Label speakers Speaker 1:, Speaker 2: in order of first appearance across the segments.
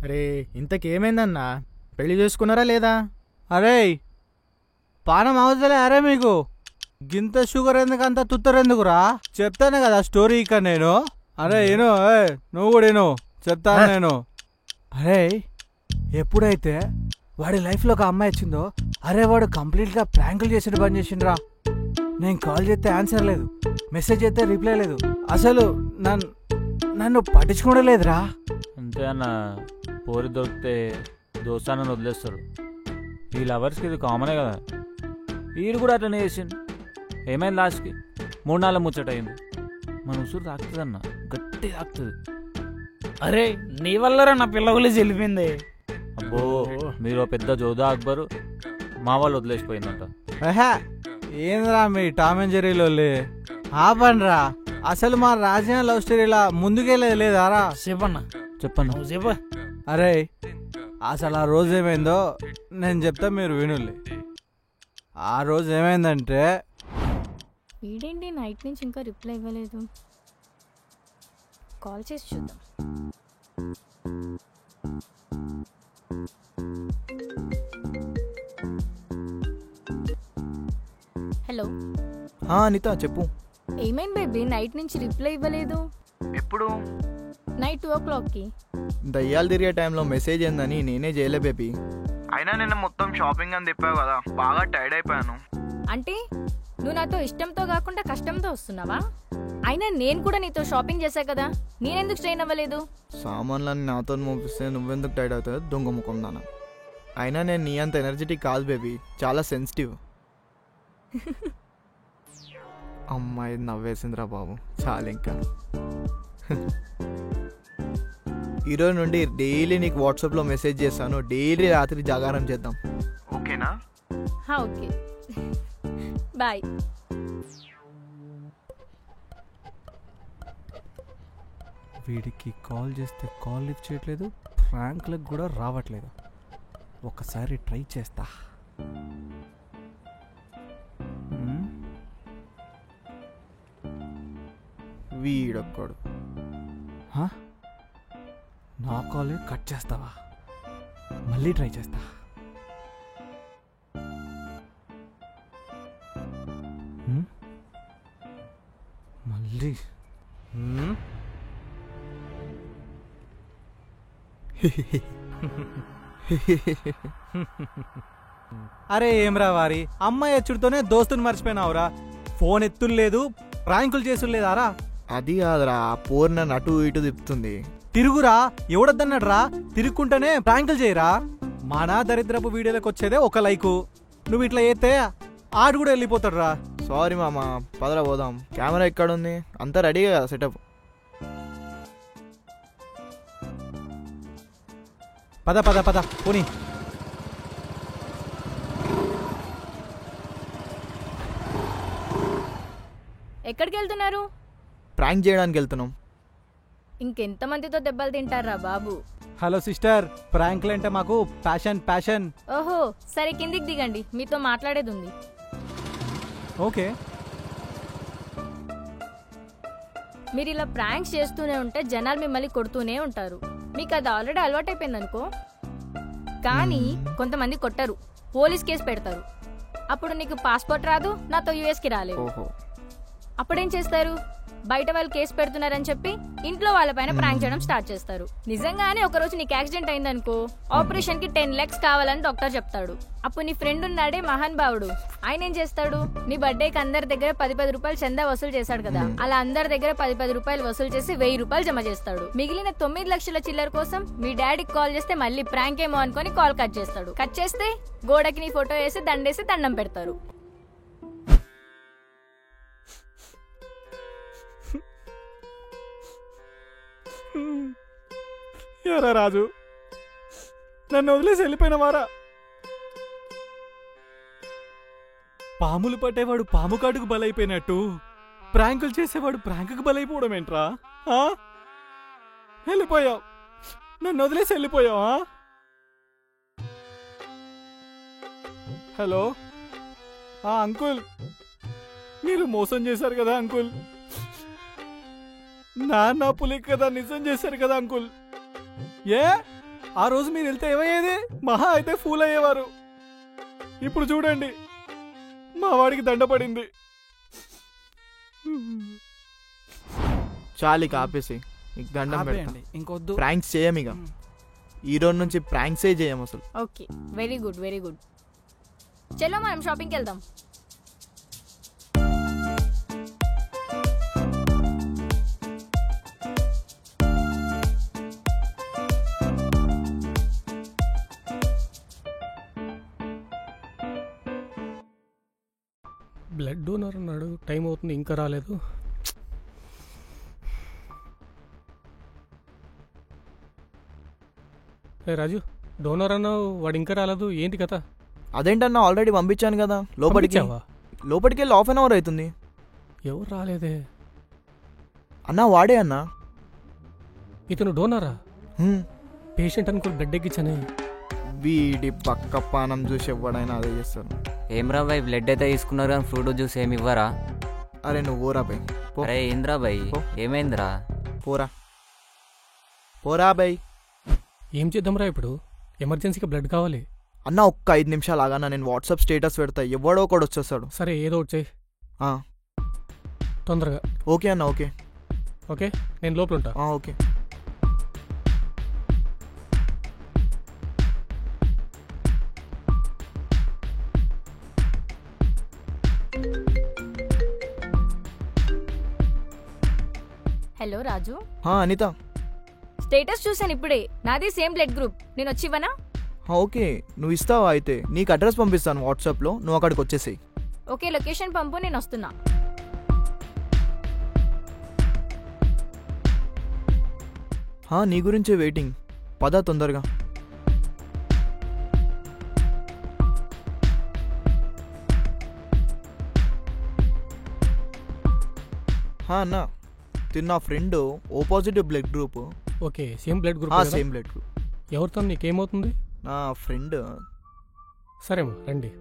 Speaker 1: అరే ఇంతకేమైందన్నా, పెళ్లి చేసుకున్నారా లేదా?
Speaker 2: అరే పానం అవసలే. అరే మీకు గింత షుగర్ ఎందుకు, అంత తుత్తరెందుకురా? చెప్తాను కదా స్టోరీ ఇక నేను. అరే ఏను నువ్వు కూడా ఏను చెప్తాను నేను. అరే ఎప్పుడైతే వాడి లైఫ్లో ఒక అమ్మాయి వచ్చిందో, అరే వాడు కంప్లీట్గా ప్రాంకులు చేసి బంద్ చేసిండ్రా. నేను కాల్ చేస్తే ఆన్సర్ లేదు, మెసేజ్ చేస్తే రిప్లై లేదు, అసలు నన్ను పట్టించుకోవడం లేదురా.
Speaker 3: అంతే అన్న, పోరి దొరికితే దోస్తానని వదిలేస్తారు. ఈ లవర్స్కి ఇది కామనే కదా. వీడు కూడా అట్లనే చేసిండు. ఏమైంది లాస్ట్కి 3-4 ముచ్చట అయింది. మన ఉసురు తాకుతుంది అన్న, గట్టి తాకుతుంది.
Speaker 4: అరే నీ వల్లరా నా పిల్ల గురించి వెళ్ళిపోయింది.
Speaker 3: అబ్బో మీరు పెద్ద జోదా అక్బరు, మా వాళ్ళు వదిలేసిపోయిందంట.
Speaker 2: ఏంద్రా మీ టామ్ అండ్ జెర్రీలో ఆపండ్రా. అసలు మా రాజీనా లవ్ స్టోరీలా ముందుకెళ్ళేది లేదారా?
Speaker 4: చెప్పన్నా
Speaker 3: చెప్పన్నా.
Speaker 4: నువ్వు చెప్ప.
Speaker 2: అరే అసలు ఆ రోజు ఏమైందో నేను చెప్తా, మీరు వినులే. ఆ రోజు ఏమైందంటే,
Speaker 5: వీడేంటి నైట్ నుంచి ఇంకా రిప్లై ఇవ్వలేదు, కాల్ చేసి చూద్దాం. హలో
Speaker 1: అనిత చెప్పు.
Speaker 5: ఏమైంది బేబీ, నైట్ నుంచి రిప్లై ఇవ్వలేదు?
Speaker 1: ఎప్పుడు?
Speaker 5: నైట్ 2 o'clockకి.
Speaker 1: దయ్యాలు తిరిగే టైంలో మెసేజ్ ఏందని నేనే చేయలే బేబీ. అయినా నిన్న మొత్తం షాపింగ్ అని చెప్పావు కదా, బాగా టైర్డ్ అయిపోయాను.
Speaker 5: అంటే నువ్వు నాతో ఇష్టంతో కాకుండా కష్టంతో వస్తున్నావా? అయినా నేను కూడా నీతో షాపింగ్ చేశా కదా, నేనెందుకు స్ట్రెయిన్ అవ్వలేదు?
Speaker 1: సామాన్లన్నీ నాతో మోపిస్తే నువ్వెందుకు టైర్డ్ అవుతావు దొంగ ముఖం నాన్న. అయినా నేను నీ అంత ఎనర్జెటిక్ కాదు బేబీ, చాలా సెన్సిటివ్. అమ్మాయి నవ్వేసిందిరా బాబు, చాలు ఇంకా. ఈరోజు నుండి డైలీ నీకు వాట్సాప్లో మెసేజ్ చేస్తాను, డైలీ రాత్రి జాగారం చేద్దాం, ఓకేనా?
Speaker 5: Okay bye.
Speaker 2: వీడికి కాల్ చేస్తే కాల్ లిఫ్ట్ చేయట్లేదు, ఫ్రాంక్లకు కూడా రావట్లేదు. ఒకసారి ట్రై చేస్తా.
Speaker 1: వీడొక్కడు.
Speaker 2: నా కాలే కట్ చేస్తావా? మళ్ళీ ట్రై చేస్తా. మళ్ళీ అరే ఏమ్రా వారి అమ్మాయి ఎచ్చుడితోనే దోస్తుని మర్చిపోయినావురా. ఫోన్ ఎత్తులు లేదు, ప్రాంకులు చేసుడు లేదారా?
Speaker 1: అది కాదురా, పోరు నన్ను అటు ఇటు తిప్పుతుంది.
Speaker 2: తిరుగురా, ఎవడొద్దన్నాడు రా? తిరుగుకుంటేనే ప్రాంకులు చేయరా. మన దరిద్రపు వీడియోలకు వచ్చేదే ఒక లైకు, నువ్వు ఇట్లా చేస్తే ఆడు కూడా వెళ్ళిపోతాడు రా.
Speaker 1: సారీ మామ, పదరా పోదాం. కెమెరా ఎక్కడ ఉంది? అంతా రెడీగా కదా సెటప్?
Speaker 2: పద పద పద పోనీ.
Speaker 5: ఎక్కడికి వెళ్తున్నారు?
Speaker 1: ప్రాంక్ చేయడానికి వెళ్తున్నాం.
Speaker 5: ఇంకెంతమందితో దెబ్బలు తింటారా బాబు?
Speaker 2: హలో సిస్టర్, ప్రాంక్లు అంటే మాకు ప్యాషన్ ప్యాషన్.
Speaker 5: ఓహో సరే, కిందికి దిగండి, మీతో మాట్లాడేది ఉంది.
Speaker 2: ఓకే.
Speaker 5: మీరు ఇలా ప్రాంక్స్ చేస్తూనే ఉంటే జనాలు మిమ్మల్ని కొడుతూనే ఉంటారు. మీకు అది ఆల్రెడీ అలవాటైపోయింది అనుకో. కానీ కొంతమంది కొట్టరు, పోలీస్ కేసు పెడతారు. అప్పుడు నీకు పాస్పోర్ట్ రాదు, నాతో యుఎస్కి రాలేదు. అప్పుడేం చేస్తారు? బయట వాళ్ళు కేసు పెడుతున్నారని చెప్పి ఇంట్లో వాళ్ళపైన ప్రాంక్ చేయడం స్టార్ట్ చేస్తారు. నిజంగానే ఒకరోజు నీకు యాక్సిడెంట్ అయిందనుకో, ఆపరేషన్ కి 10 lakhs కావాలని డాక్టర్ చెప్తాడు. అప్పుడు నీ ఫ్రెండ్ ఉన్నాడే మహాన్ బావుడు, ఆయన ఏం చేస్తాడు? నీ బర్త్డేకి అందరి దగ్గర 10 రూపాయలు చందా వసూలు చేశాడు కదా, అలా అందరి దగ్గర 10 రూపాయలు వసూలు చేసి 1000 రూపాయలు జమ చేస్తాడు. మిగిలిన 9 లక్షల చిల్లర కోసం మీ డాడీకి కాల్ చేస్తే మళ్ళీ ప్రాంక్ ఏమో అనుకుని కాల్ కట్ చేస్తాడు. కట్ చేస్తే గోడకి నీ ఫోటో వేసి దండేసి దండం పెడతారు.
Speaker 2: ఎరా రాజు, నన్ను వదిలేసి వెళ్ళిపోయినవారా? పాములు పట్టేవాడు పాము కాటుకు బలైపోయినట్టు ప్రాంకులు చేసేవాడు ప్రాంకుకు బలైపోవడం ఏంట్రా? వెళ్ళిపోయావు, నన్ను వదిలేసి వెళ్ళిపోయావా? హలో అంకుల్, మీరు మోసం చేశారు కదా అంకుల్. నాన్న పులి కదా, నిజం చేశారు కదా అంకుల్. ఏ ఆ రోజు మీరు వెళ్తే ఏమయ్యేది? మహా అయితే ఫూల్ అయ్యేవారు. ఇప్పుడు చూడండి, మా వాడికి దండ పడింది.
Speaker 1: చాలు ఇక ఆపేసి, నీకు దండం పెడతా.
Speaker 2: ఆపేయండి, ఇంకొద్దు.
Speaker 1: ప్రాంక్స్ చేయం ఇక. ఈ రోజు నుంచి ప్రాంక్సే చేయం అసలు.
Speaker 5: Okay, very good very good. చలో మనం షాపింగ్కి వెళ్దాం.
Speaker 6: బ్లడ్ డోనర్ అన్నాడు, టైం అవుతుంది ఇంకా రాలేదు. రాజు, డోనర్ అన్నావు, వాడు ఇంకా రాలేదు, ఏంటి కథ?
Speaker 1: అదేంటన్నా, ఆల్రెడీ పంపించాను కదా లోపలికి.
Speaker 6: పంపించావా?
Speaker 1: లోపలికి వెళ్ళి 1/2 అవర్ అవుతుంది.
Speaker 6: ఎవరు రాలేదే?
Speaker 1: అన్నా వాడే అన్నా.
Speaker 6: ఇతను డోనరా?
Speaker 1: హ్మ్.
Speaker 6: పేషెంట్ అనుకుని బ్లడ్ ఎక్కించానే.
Speaker 1: వీడి పక్క పానం చూసి ఎవడైనా అదే చేస్తాను.
Speaker 7: ఏమ్రా బాయ్, బ్లడ్ అయితే తీసుకున్నారు కానీ ఫ్రూట్ జ్యూస్ ఏమి ఇవ్వరా?
Speaker 1: అరే నువ్వు పోరా బై.
Speaker 7: అరే ఏంద్రా బాయ్,
Speaker 1: పో.
Speaker 7: ఏమైందిరా?
Speaker 1: పోరా పోరా బై.
Speaker 6: ఏం చేద్దాంరా ఇప్పుడు? ఎమర్జెన్సీగా బ్లడ్ కావాలి.
Speaker 1: అన్న ఒక్క 5 నిమిషాలు ఆగానా, నేను వాట్సాప్ స్టేటస్ పెడతా, ఎవడో ఒకడు వచ్చేస్తాడు.
Speaker 6: సరే ఏదో ఒకటి చెయ్యి
Speaker 1: ఆ,
Speaker 6: తొందరగా.
Speaker 1: ఓకే అన్న. ఓకే
Speaker 6: ఓకే, నేను లోపల ఉంటా.
Speaker 1: ఓకే.
Speaker 5: హలో రాజు.
Speaker 1: అనిత.
Speaker 5: స్టేటస్ చూసాను ఇప్పుడే, నాది సేమ్ బ్లడ్ గ్రూప్. నేను వచ్చి ఇవ్వనా?
Speaker 1: ఓకే, నువ్వు ఇస్తావా? అయితే నీకు అడ్రస్ పంపిస్తాను వాట్సాప్లో, నువ్వు అక్కడికి వచ్చేసేయి.
Speaker 5: ఓకే, లొకేషన్ పంపు, నేను వస్తున్నా.
Speaker 1: నీ గురించే వెయిటింగ్, పద తొందరగా. అన్న, తిన్న friend O positive blood group.
Speaker 6: Okay, same blood group.
Speaker 1: Same blood group.
Speaker 6: ఎవరితో నీకేమవుతుంది?
Speaker 1: నా ఫ్రెండ్.
Speaker 6: సరేమ్మా రండి.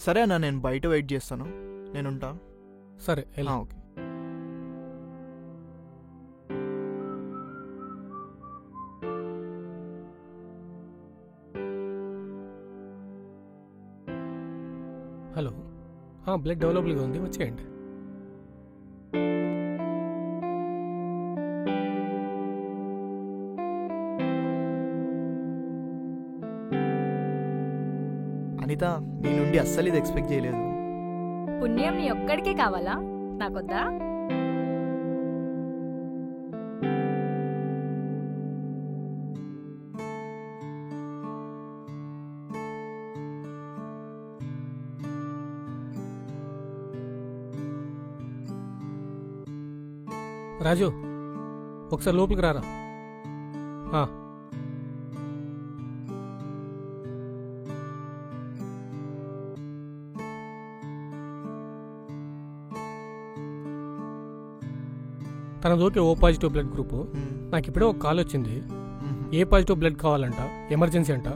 Speaker 1: సరే అన్న, నేను బయట వెయిట్ చేస్తాను, నేనుంటా.
Speaker 6: సరే వెళ్ళు.
Speaker 1: ఓకే.
Speaker 6: హలో, బ్లడ్ అవైలబుల్గా ఉంది, వచ్చేయండి.
Speaker 1: అనిత, నీ నుండి అస్సలు ఇది ఎక్స్పెక్ట్ చేయలేదు.
Speaker 5: పుణ్యం నీ ఒక్కడికే కావాలా, నాకొద్దా?
Speaker 6: రాజు, ఒకసారి లోపలికి రారా. తనది okay, O positive blood group. నాకు ఇప్పుడే ఒక కాల్ వచ్చింది, ఏ పాజిటివ్ బ్లడ్ కావాలంట, ఎమర్జెన్సీ అంట.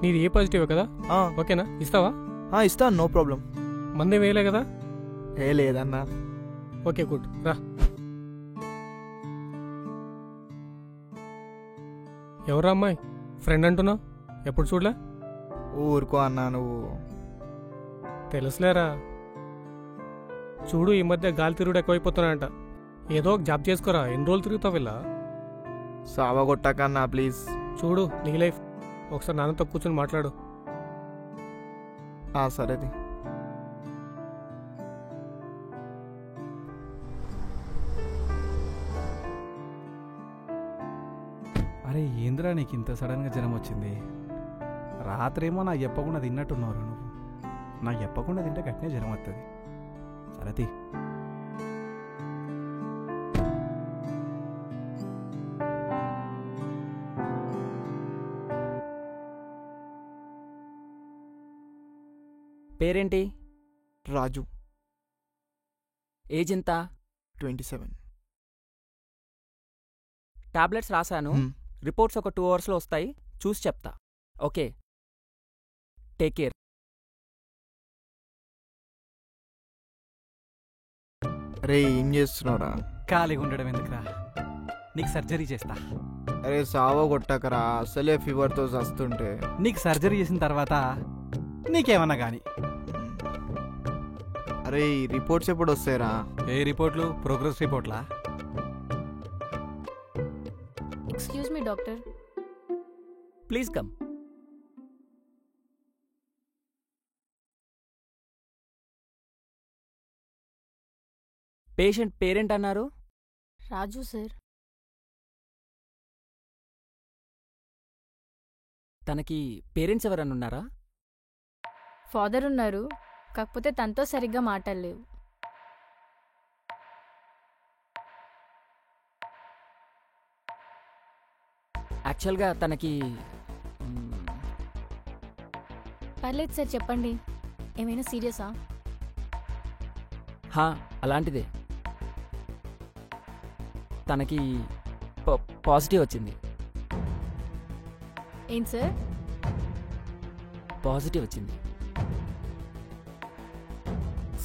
Speaker 6: నీది ఏ పాజిటివ్ కదా? ఓకేనా, ఇస్తావా?
Speaker 1: ఇస్తాను, నో ప్రాబ్లం.
Speaker 6: మందే వేయలే కదా?
Speaker 1: ఏ లేదన్నా.
Speaker 6: ఓకే గుడ్, రా. ఎవరా అమ్మాయి? ఫ్రెండ్ అంటున్నావు, ఎప్పుడు చూడలే?
Speaker 1: ఊరుకో అన్నా నువ్వు.
Speaker 6: తెలుసులేరా. చూడు, ఈ మధ్య గాలి తిరుగుడు ఎక్కువైపోతున్నాయంట. ఏదో ఒక జాబ్ చేసుకోరా, ఎన్ని రోజులు తిరుగుతావు ఇలా?
Speaker 1: సావగొట్టకన్నా ప్లీజ్.
Speaker 6: చూడు, నీ లైఫ్. ఒకసారి నాన్నతో కూర్చొని మాట్లాడు.
Speaker 1: సరేది.
Speaker 2: అరే ఏంద్రా నీకు ఇంత సడన్గా జ్వరం వచ్చింది? రాత్రేమో నాకు చెప్పకుండా తిన్నట్టున్నావురా నువ్వు. నాకు చెప్పకుండా తింటే గట్టినే జ్వరం వస్తుంది. సరేది.
Speaker 7: పేరేంటి?
Speaker 1: రాజు.
Speaker 7: ఏజ్ ఎంత?
Speaker 1: 27.
Speaker 7: టాబ్లెట్స్ రాశాను, రిపోర్ట్స్ ఒక 2 అవర్స్లో వస్తాయి, చూసి చెప్తా. Okay, take care.
Speaker 1: రే ఏం చేస్తున్నావురా?
Speaker 2: ఖాళీగా ఉండడం ఎందుకురా, నీకు సర్జరీ చేస్తా.
Speaker 1: అరే సావో కొట్టకరా, అసలే ఫీవర్తో వస్తుంటే.
Speaker 2: నీకు సర్జరీ చేసిన తర్వాత నీకేమన్నా కానీ.
Speaker 1: అరే ఈ రిపోర్ట్స్ ఎప్పుడు వస్తాయిరా?
Speaker 2: ఏ రిపోర్ట్లు? ప్రోగ్రెస్ రిపోర్ట్లా?
Speaker 5: Excuse me doctor.
Speaker 7: Please come. Patient parent అన్నారు?
Speaker 5: రాజు సార్.
Speaker 7: తనకి పేరెంట్స్ ఎవరన్నా ఉన్నారా?
Speaker 5: ఫాదర్ ఉన్నారు, కాకపోతే తనతో సరిగ్గా మాటలేవు.
Speaker 7: యాక్చువల్గా తనకి
Speaker 5: పర్లేదు సార్, చెప్పండి. ఏమైనా సీరియసా?
Speaker 7: అలాంటిదే. తనకి పాజిటివ్ వచ్చింది.
Speaker 5: ఏంటి సార్?
Speaker 7: పాజిటివ్ వచ్చింది.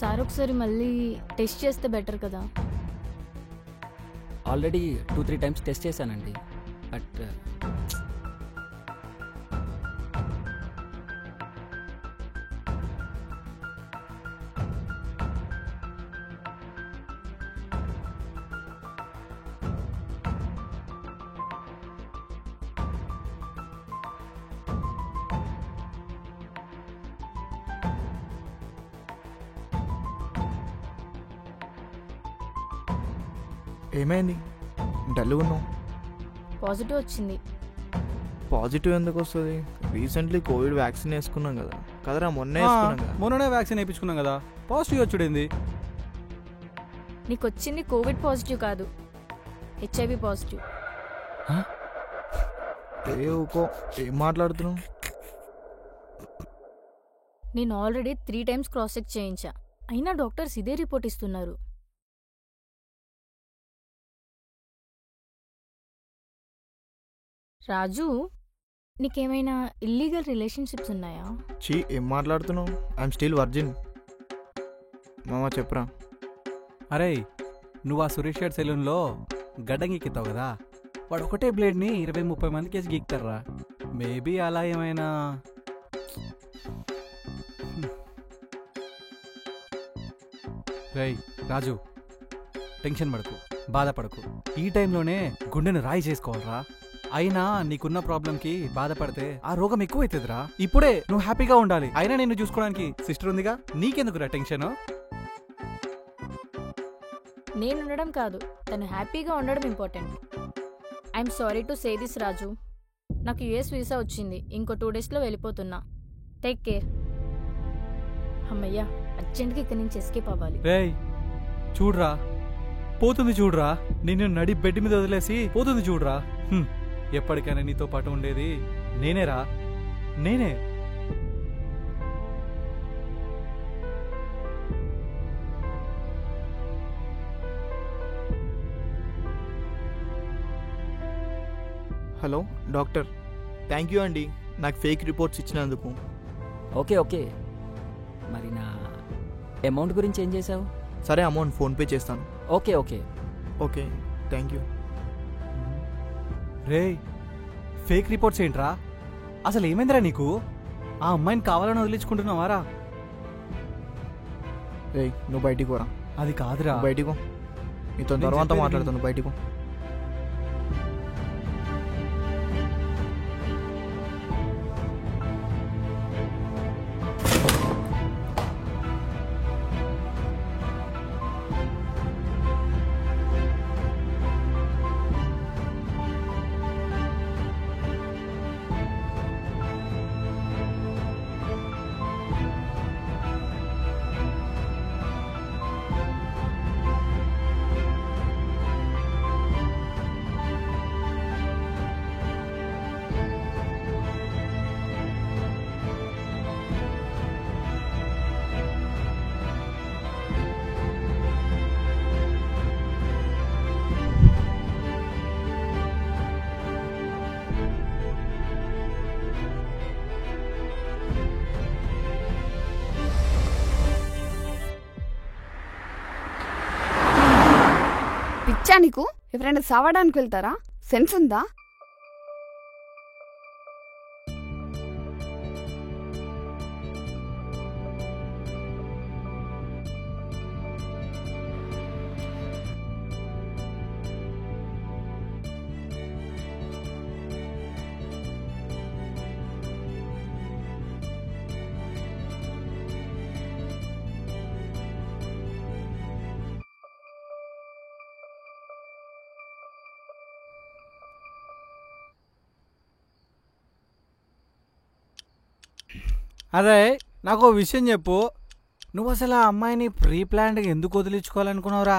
Speaker 5: సార్ ఒకసారి మళ్ళీ టెస్ట్ చేస్తే బెటర్ కదా.
Speaker 7: ఆల్రెడీ 2-3 టైమ్స్ టెస్ట్ చేశానండి, బట్
Speaker 1: ఏమైంది? డల్ ఉన్నావు.
Speaker 5: పాజిటివ్ వచ్చింది.
Speaker 1: పాజిటివ్ ఎందుకు వస్తుంది? రీసెంట్లీ కోవిడ్ వ్యాక్సిన్ వేసుకున్నాం కదా. కదరా,
Speaker 2: మొన్ననే వ్యాక్సిన్ వేయించుకున్నాం కదా, పాజిటివ్ వచ్చుడేంది?
Speaker 5: నీకు వచ్చింది కోవిడ్ పాజిటివ్ కాదు, HIV పాజిటివ్.
Speaker 1: ఏం మాట్లాడుతున్నావు?
Speaker 5: నేను ఆల్రెడీ 3 టైమ్స్ క్రాస్ చెక్ చేయించా, అయినా డాక్టర్స్ ఇదే రిపోర్ట్ ఇస్తున్నారు. రాజు, నీకేమైనా ఇల్లీగల్ రిలేషన్షిప్స్ ఉన్నాయా?
Speaker 1: ఏం మాట్లాడుతున్నావు? I'm still virgin. మామ చెప్పరా.
Speaker 2: అరే నువ్వు ఆ సురేష్ గారి సెలూన్లో గడ్డం గీకితావు కదా, వాడు ఒకటే బ్లేడ్ని 20-30 మందికి వేసి గీక్తారా. మేబీ అలా ఏమైనా. రేయ్ రాజు, టెన్షన్ పడకు, బాధపడకు. ఈ టైంలోనే గుండెను రాయి చేసుకోవాలరా. అయినా నీకున్న ప్రాబ్లంకి బాధపడితే ఆ రోగం ఎక్కువైతుందిరా. ఇప్పుడే నువ్వు హ్యాపీగా ఉండాలి. అయినా నిన్ను చూసుకోవడానికి సిస్టర్ ఉందిగా, నీకెందుకురా టెన్షన్?
Speaker 5: నేను ఉండడం కాదు, తను హ్యాపీగా ఉండడం important. I'm sorry to say this Raju, నాకు US వీసా వచ్చింది, ఇంకో 2 డేస్లో వెళ్ళిపోతున్నా. Take care. అమ్మయ్యా, అర్జెంట్గా ఇక్కడి నుంచి ఎస్కేప్ అవ్వాలి.
Speaker 2: రేయ్ చూడ్రా, పోతుంది చూడ్రా. నిన్ను నడి బెడ్ మీద వదిలేసి పోతుంది చూడ్రా. ఎప్పటికైనా నీతో పాటు ఉండేది నేనేరా, నేనే.
Speaker 1: హలో డాక్టర్, థ్యాంక్ యూ అండి నాకు ఫేక్ రిపోర్ట్స్ ఇచ్చినందుకు.
Speaker 7: ఓకే. మరి నా అమౌంట్ గురించి ఏం చేసావు?
Speaker 1: సరే, అమౌంట్ ఫోన్పే చేస్తాను.
Speaker 7: Okay,
Speaker 1: thank you.
Speaker 2: రేయ్ ఫేక్ రిపోర్ట్స్ ఏంట్రా? అసలు ఏమైందిరా నీకు? ఆ అమ్మాయిని కావాలని వదిలించుకుంటున్నావారా?
Speaker 1: రేయ్ నువ్వు బయటికి పోరా.
Speaker 2: అది కాదురా,
Speaker 1: బయటికి నీతో తర్వాత మాట్లాడుతాను. బయటికి
Speaker 8: పిచ్చా నీకు? ఎవరైనా సావడానికి వెళ్తారా? సెన్స్ ఉందా?
Speaker 2: అరే నాకు ఓ విషయం చెప్పు, నువ్వు అసలు ఆ అమ్మాయిని ప్రీ ప్లాన్డ్గా ఎందుకు వదిలించుకోవాలనుకున్నావురా?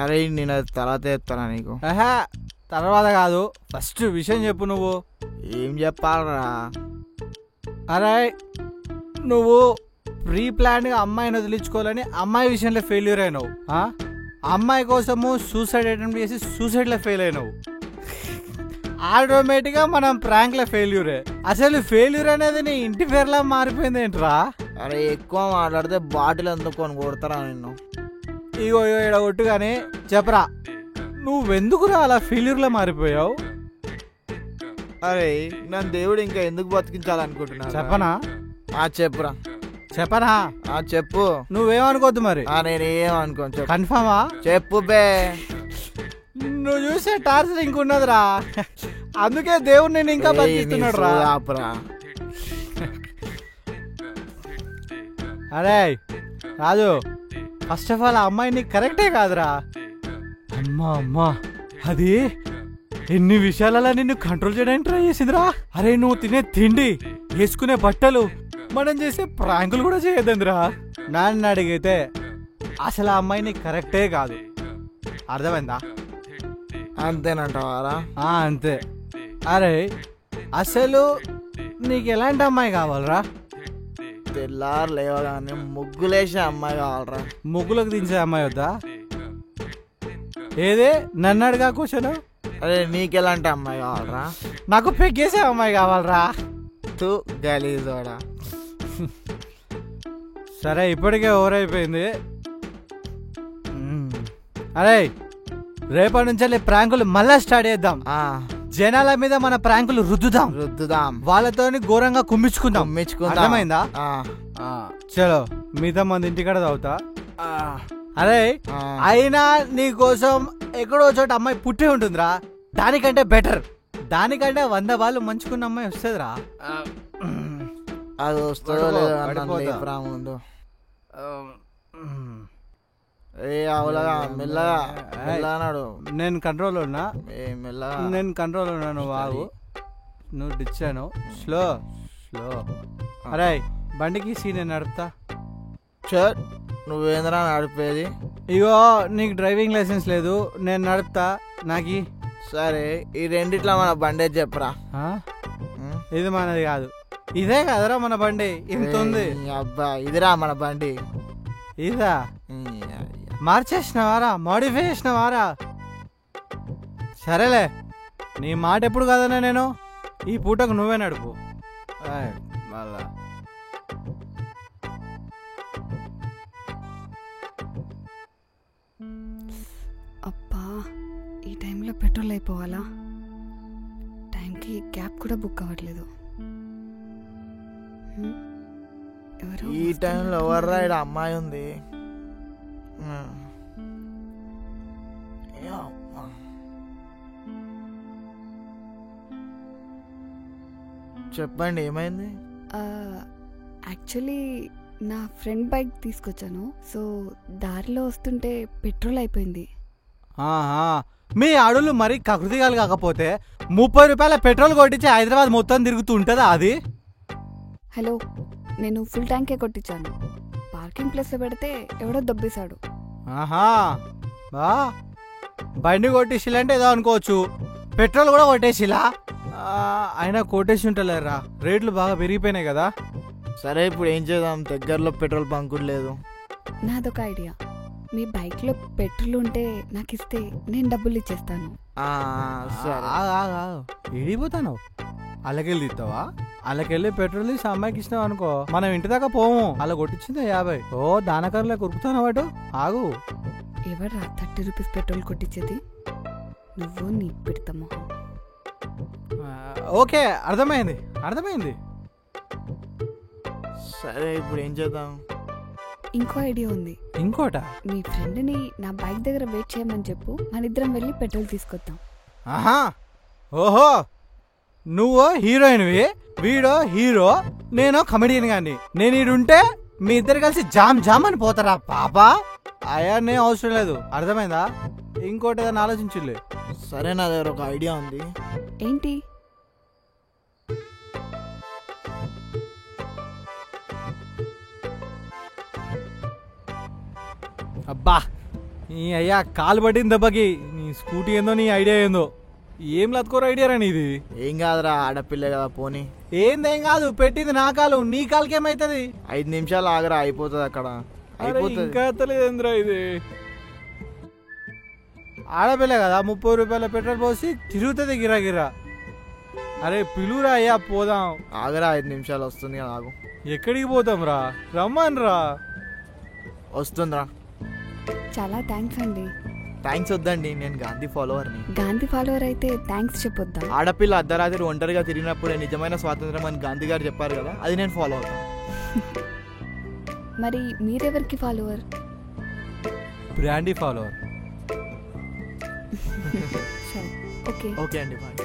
Speaker 1: అరే నేను అది తర్వాత చెప్తానా నీకు?
Speaker 2: ఆహా, తర్వాత కాదు, ఫస్ట్ విషయం చెప్పు నువ్వు.
Speaker 1: ఏం చెప్పాలరా?
Speaker 2: అరే నువ్వు ప్రీ ప్లాన్డ్గా అమ్మాయిని వదిలించుకోవాలని అమ్మాయి విషయంలో ఫెయిల్యూర్ అయినావు. అమ్మాయి కోసము సూసైడ్ అటెంప్ట్ చేసి సూసైడ్లో ఫెయిల్ అయినావు. ఆటోమేటిక్గా మనం ప్రాంక్లో ఫెయిల్యూరే. అసలు ఫెయిల్యూర్ అనేది నీ ఇంటి పేర్లా మారిపోయింది ఏంట్రా?
Speaker 1: అరే ఎక్కువ మాట్లాడితే బాటిల్ అందుకొని కొడతారా నిన్ను?
Speaker 2: ఇగో ఇక్కడ కొట్టు కానీ చెప్పరా, నువ్వెందుకురా అలా ఫెయిల్యూర్లో మారిపోయావు?
Speaker 1: అరే నన్ను దేవుడు ఇంకా ఎందుకు బతికించాలనుకుంటున్నా?
Speaker 2: చెప్పనా?
Speaker 1: చెప్పురా.
Speaker 2: చెప్పనా?
Speaker 1: చెప్పు.
Speaker 2: నువ్వేమనుకోద్దు మరి.
Speaker 1: నేనేమనుకోను. చెప్పు.
Speaker 2: కన్ఫామా?
Speaker 1: చెప్పు బే.
Speaker 2: నువ్వు చూసే టార్చర్ ఇంకున్నదిరా, అందుకే దేవుడు నేను ఇంకా బతికిస్తున్నాడు రా. అరే రాజు, ఫస్ట్ ఆఫ్ ఆల్ ఆ అమ్మాయి నీకు కరెక్టే కాదురా. అమ్మా అది ఎన్ని విషయాలలో నిన్ను కంట్రోల్ చేయడానికి ట్రై చేసిందిరా. అరే నువ్వు తినే తిండి, వేసుకునే బట్టలు, మనం చేసే ప్రాంకులు కూడా చేయొద్దందిరా. నన్ను అడిగితే అసలు ఆ అమ్మాయి నీకు కరెక్టే కాదు. అర్థమైందా?
Speaker 1: అంతేనంటావారా?
Speaker 2: అంతే. అరే అసలు నీకు ఎలాంటి అమ్మాయి కావాలరా?
Speaker 1: తెల్లారు లేవగానే ముగ్గులేసే అమ్మాయి కావాలరా.
Speaker 2: ముగ్గులకు దించే అమ్మాయి వద్దా? ఏదే నన్ను అడిగా క్వశ్చన్.
Speaker 1: అరే నీకెలాంటి అమ్మాయి కావాలరా?
Speaker 2: నాకు పెగ్గేసే అమ్మాయి కావాలరా.
Speaker 1: తూ గలీజోడా.
Speaker 2: సరే ఇప్పటికే ఓవర్ అయిపోయింది. అరే రేపటి నుంచి ప్రాంకులు మళ్ళా స్టార్ట్ చేద్దాం. జనాల మీద మన ప్రాంకులు రుద్దుదాం. వాళ్ళతో ఘోరంగా కుమ్మించుకుందాం. అర్థమైందా? చలో మిగతా మంది ఇంటికాడ తాగుతా. అరే అయినా నీకోసం ఎక్కడో చోట అమ్మాయి పుట్టే ఉంటుందిరా. దానికంటే బెటర్, దానికంటే 100 బాళ్ళు మంచుకున్న అమ్మాయి వస్తుందిరా.
Speaker 1: అది వస్తుందో ముందు. అవులగా మెల్లగా మెల్లగాడు.
Speaker 2: నేను కంట్రోల్లో ఉన్నా. నేను కంట్రోల్లో ఉన్నా. నువ్వు ఆగు. నువ్వు డిచ్చాను. Slow slow. అరే బండికి సీ నేను నడుపుతా.
Speaker 1: నువ్వేంద్రా నడిపేది?
Speaker 2: ఇగో నీకు డ్రైవింగ్ లైసెన్స్ లేదు, నేను నడుపుతా. నాకి
Speaker 1: సరే ఈ రెండిట్లో మన బండి చెప్పరా.
Speaker 2: ఇది మనది కాదు. ఇదే కదరా మన బండి. ఇంత ఉంది.
Speaker 1: అబ్బా ఇదిరా మన బండి.
Speaker 2: ఇదా మార్చేసినవారా? మోడిఫై చేసినవారా? సరేలే, నీ మాట ఎప్పుడు కాదన్నా నేను. ఈ పూటకు నువ్వే నడుపు. మళ్ళా
Speaker 8: అబ్బా ఈ టైంలో పెట్రోల్ అయిపోవాలా? టైంకి క్యాబ్ కూడా బుక్ అవ్వట్లేదు.
Speaker 1: ఈ టైంలో ఎవర్రా ఇక్కడ అమ్మాయి ఉంది? చెప్పండి ఏమైంది?
Speaker 8: యాక్చువల్లీ నా ఫ్రెండ్ బైక్ తీసుకొచ్చాను. సో దారిలో వస్తుంటే పెట్రోల్ అయిపోయింది.
Speaker 2: మీ ఆడులు మరీ కకృతిగాలు కాకపోతే 30 రూపాయల పెట్రోల్ కొట్టించి హైదరాబాద్ మొత్తం తిరుగుతూ ఉంటుందా అది?
Speaker 8: హలో, నేను ఫుల్ ట్యాంకే కొట్టించాను. పార్కింగ్ ప్లేస్లో పెడితే ఎవడో దొబ్బేశాడు.
Speaker 2: బండి కొట్టేసిలంటే ఏదో అనుకోవచ్చు, పెట్రోల్ కూడా కొట్టేసిలా? అయినా కొట్టేసి ఉంటలేరా, రేట్లు బాగా పెరిగిపోయినాయి కదా.
Speaker 1: సరే ఇప్పుడు ఏం చేద్దాం? దగ్గరలో పెట్రోల్ బంక్ లేదు.
Speaker 8: నాదొక ఐడియా. మీ బైక్లో పెట్రోల్ ఉంటే నాకు ఇస్తే నేను డబ్బులు ఇచ్చేస్తాను.
Speaker 2: ఏడిపోతాను? అల్లకెళ్ళి తీస్తావా? అల్లకెళ్ళి పెట్రోల్ తీసి అమ్మాయికి ఇచ్చినావు అనుకో, మనం ఇంటి దాకా పోము. అలా కొట్టించింది 50. ఓ దానకర్లే కొరుకుతాను వాడు. ఆగు.
Speaker 8: ఎవడ్రా 30 రూపీస్ పెట్రోల్ కొట్టించేది? నువ్వు నీ పెడతామో.
Speaker 2: ఓకే అర్థమైంది అర్థమైంది.
Speaker 1: సరే ఇప్పుడు ఏం చేద్దాం?
Speaker 8: ఇంకో ఐడియా ఉంది.
Speaker 2: ఇంకోట?
Speaker 8: మీ ఫ్రెండ్ని నా బైక్ దగ్గర వెయిట్ చేయమని చెప్పు, మన ఇద్దరం వెళ్ళి పెట్రోల్ తీసుకొద్దాం.
Speaker 2: ఓహో, నువ్వు హీరోయిన్వి, వీడో హీరో, నేను కమెడియన్ గాని. నేను ఈడుంటే మీ ఇద్దరు కలిసి జామ్ జామ్ అని పోతారా పాపా? అయ్యానే అవసరం లేదు. అర్థమైందా? ఇంకోటి ఏదైనా ఆలోచించులే.
Speaker 1: సరే నా దగ్గర ఒక ఐడియా ఉంది.
Speaker 8: ఏంటి?
Speaker 2: పా నీ అయ్యా కాలు పట్టింది దెబ్బకి. నీ స్కూటీ ఏందో నీ ఐడియా ఏందో. ఏం లత్కోర ఐడియా రా నీది?
Speaker 1: ఏం కాదురా, ఆడపిల్ల కదా పోనీ.
Speaker 2: ఏందేం కాదు, పెట్టింది నా కాలు, నీ కాలుకి ఏమైతుంది?
Speaker 1: 5 నిమిషాలు ఆగరా, అయిపోతుంది అక్కడ. అయిపోతుంది.
Speaker 2: ఇంకా తెలియదేంద్రా ఇది. ఆడపిల్ల కదా, 30 రూపాయల పెట్రోల్ పోసి తిరుగుతుంది గిరా. అరే పిలువురా అయ్యా, పోదాం.
Speaker 1: ఆగరా, 5 నిమిషాలు వస్తుంది కదా, ఆగు.
Speaker 2: ఎక్కడికి పోతాం రా? రమ్మని రా.
Speaker 1: వస్తుందిరా.
Speaker 8: చాలా థ్యాంక్స్ అండి.
Speaker 1: థ్యాంక్స్ వద్దండి, నేను గాంధీ ఫాలోవర్ని.
Speaker 8: గాంధీ ఫాలోవర్ అయితే థ్యాంక్స్ చెప్పొద్దా?
Speaker 1: ఆడపిల్ల అర్ధరాత్రి ఒంటరిగా తిరిగినప్పుడే నిజమైన స్వాతంత్రం అని గాంధీ గారు చెప్పారు కదా, అది నేను ఫాలో అవుతాను.
Speaker 8: మరి మీరెవరికి ఫాలోవర్?
Speaker 2: Brandy follower.
Speaker 8: సరే, ఓకే.
Speaker 1: ఓకే అండి, బాయ్.